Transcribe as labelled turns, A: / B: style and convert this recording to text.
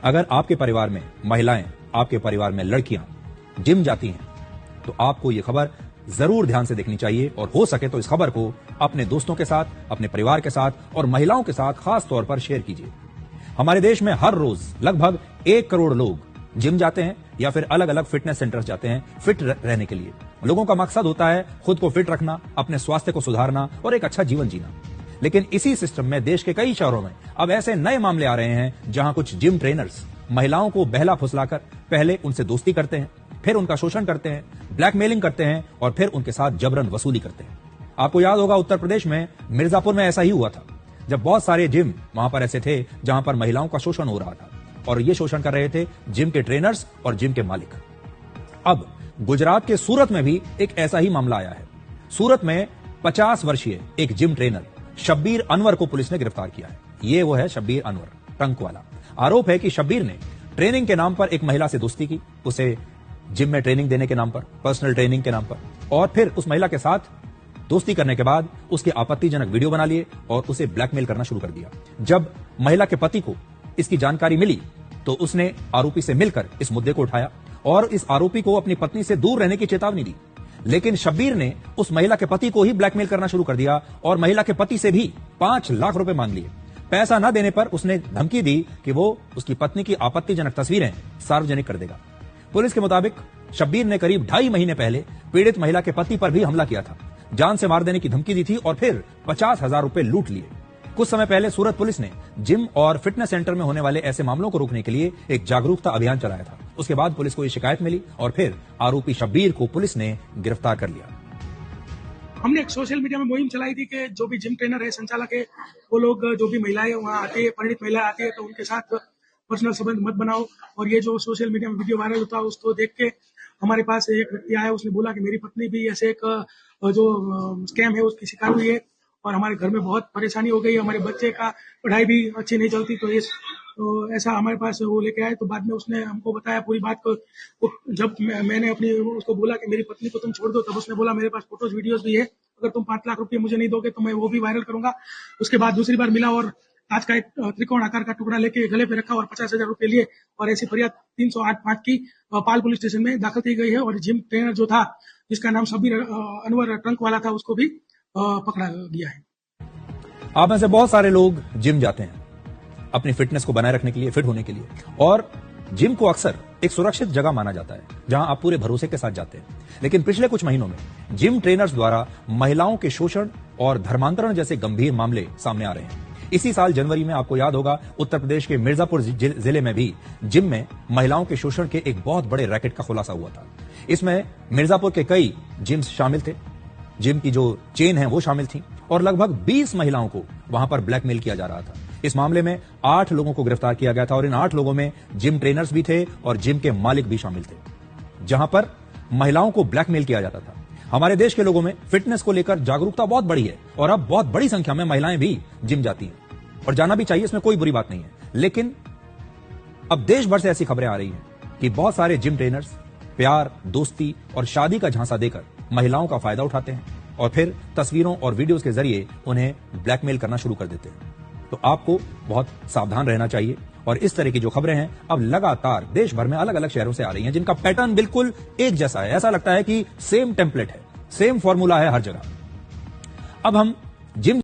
A: अगर आपके परिवार में महिलाएं, आपके परिवार में लड़कियां जिम जाती हैं तो आपको यह खबर जरूर ध्यान से देखनी चाहिए और हो सके तो इस खबर को अपने दोस्तों के साथ, अपने परिवार के साथ और महिलाओं के साथ खास तौर पर शेयर कीजिए। हमारे देश में हर रोज लगभग 1 करोड़ लोग जिम जाते हैं या फिर अलग अलग फिटनेस सेंटर्स जाते हैं फिट रहने के लिए। लोगों का मकसद होता है खुद को फिट रखना, अपने स्वास्थ्य को सुधारना और एक अच्छा जीवन जीना। लेकिन इसी सिस्टम में देश के कई शहरों में अब ऐसे नए मामले आ रहे हैं जहां कुछ जिम ट्रेनर्स महिलाओं को बहला फुसलाकर पहले उनसे दोस्ती करते हैं, फिर उनका शोषण करते हैं, ब्लैकमेलिंग करते हैं और फिर उनके साथ जबरन वसूली करते हैं। आपको याद होगा उत्तर प्रदेश में मिर्जापुर में ऐसा ही हुआ था, जब बहुत सारे जिम वहां पर ऐसे थे जहां पर महिलाओं का शोषण हो रहा था और ये शोषण कर रहे थे जिम के ट्रेनर्स और जिम के मालिक। अब गुजरात के सूरत में भी एक ऐसा ही मामला आया है। सूरत में 50 वर्षीय एक जिम ट्रेनर शब्बीर अनवर को पुलिस ने गिरफ्तार किया है। ये वो है शब्बीर अनवर, टंक वाला। आरोप है कि शब्बीर ने ट्रेनिंग के नाम पर एक महिला से दोस्ती की, उसे जिम में ट्रेनिंग देने के नाम पर, पर्सनल ट्रेनिंग के नाम पर, और फिर उस महिला के साथ दोस्ती करने के बाद उसके आपत्तिजनक वीडियो बना लिए और उसे ब्लैकमेल करना शुरू कर दिया। जब महिला के पति को इसकी जानकारी मिली तो उसने आरोपी से मिलकर इस मुद्दे को उठाया और इस आरोपी को अपनी पत्नी से दूर रहने की चेतावनी दी। लेकिन शब्बीर ने उस महिला के पति को ही ब्लैकमेल करना शुरू कर दिया और महिला के पति से भी 5 लाख रुपए मांग लिए। पैसा न देने पर उसने धमकी दी कि वो उसकी पत्नी की आपत्तिजनक तस्वीरें सार्वजनिक कर देगा। पुलिस के मुताबिक शब्बीर ने करीब 2.5 महीने पहले पीड़ित महिला के पति पर भी हमला किया था, जान से मार देने की धमकी दी थी और फिर 50,000 रुपए लूट लिए। कुछ समय पहले सूरत पुलिस ने जिम और फिटनेस सेंटर में होने वाले ऐसे मामलों को रोकने के लिए एक जागरूकता अभियान चलाया था। उसके बाद पुलिस को यह शिकायत मिली और फिर आरोपी शब्बीर को पुलिस ने गिरफ्तार कर लिया।
B: हमने एक सोशल मीडिया में मुहिम चलाई थी कि जो भी जिम ट्रेनर है, संचालक है, वो लोग जो भी महिलाएं वहाँ आती है, परिणित महिलाएं आती है, तो उनके साथ पर्सनल संबंध मत बनाओ। और ये जो सोशल मीडिया में वीडियो वायरल होता है उसको देख के हमारे पास एक व्यक्ति आया, उसने बोला कि मेरी पत्नी भी ऐसे एक जो स्कैम है उसकी शिकार हुई है और हमारे घर में बहुत परेशानी हो गई, हमारे बच्चे का पढ़ाई भी अच्छी नहीं चलती, तो ऐसा हमारे पास वो लेके आए। तो बाद में उसने हमको बताया पूरी बात को। जब मैंने अपनी उसको बोला कि मेरी पत्नी को तुम छोड़ दो, तब उसने बोला मेरे पास फोटोज वीडियोज भी है, अगर तुम 5 लाख रुपए मुझे नहीं दोगे तो मैं वो भी वायरल करूंगा। उसके बाद दूसरी बार मिला और आज का एक त्रिकोण आकार का टुकड़ा लेके गले पे रखा और 50,000 रुपए लिए और ऐसी फरियाद 308-5 की पाल पुलिस स्टेशन में दाखिल की गई है। और जिम ट्रेनर जो था, जिसका नाम शब्बीर अनवर ट्रंक वाला था, उसको भी पकड़ा गया है।
A: आप में से बहुत सारे लोग जिम जाते हैं अपनी फिटनेस को बनाए रखने के लिए, फिट होने के लिए, और जिम को अक्सर एक सुरक्षित जगह माना जाता है जहां आप पूरे भरोसे के साथ जाते हैं। लेकिन पिछले कुछ महीनों में जिम ट्रेनर्स द्वारा महिलाओं के शोषण और धर्मांतरण जैसे गंभीर मामले सामने आ रहे हैं। इसी साल जनवरी में आपको याद होगा उत्तर प्रदेश के मिर्जापुर जिले में भी जिम में महिलाओं के शोषण के एक बहुत बड़े रैकेट का खुलासा हुआ था। इसमें मिर्जापुर के कई जिम्स शामिल थे, जिम की जो चेन है वो शामिल थी और लगभग 20 महिलाओं को वहां पर ब्लैकमेल किया जा रहा था। इस मामले में 8 लोगों को गिरफ्तार किया गया था और इन 8 लोगों में जिम ट्रेनर्स भी थे और जिम के मालिक भी शामिल थे, जहां पर महिलाओं को ब्लैकमेल किया जाता था। हमारे देश के लोगों में फिटनेस को लेकर जागरूकता बहुत बड़ी है और अब बहुत बड़ी संख्या में महिलाएं भी जिम जाती हैं और जाना भी चाहिए, इसमें कोई बुरी बात नहीं है। लेकिन अब देश भर से ऐसी खबरें आ रही हैं कि बहुत सारे जिम ट्रेनर्स प्यार, दोस्ती और शादी का झांसा देकर महिलाओं का फायदा उठाते हैं और फिर तस्वीरों और वीडियोस के जरिए उन्हें ब्लैकमेल करना शुरू कर देते हैं। तो आपको बहुत सावधान रहना चाहिए। और इस तरह की जो खबरें हैं अब लगातार देश भर में अलग अलग शहरों से आ रही हैं, जिनका पैटर्न बिल्कुल एक जैसा है। ऐसा लगता है कि सेम टेम्पलेट है, सेम फॉर्मूला है हर जगह। अब हम जिम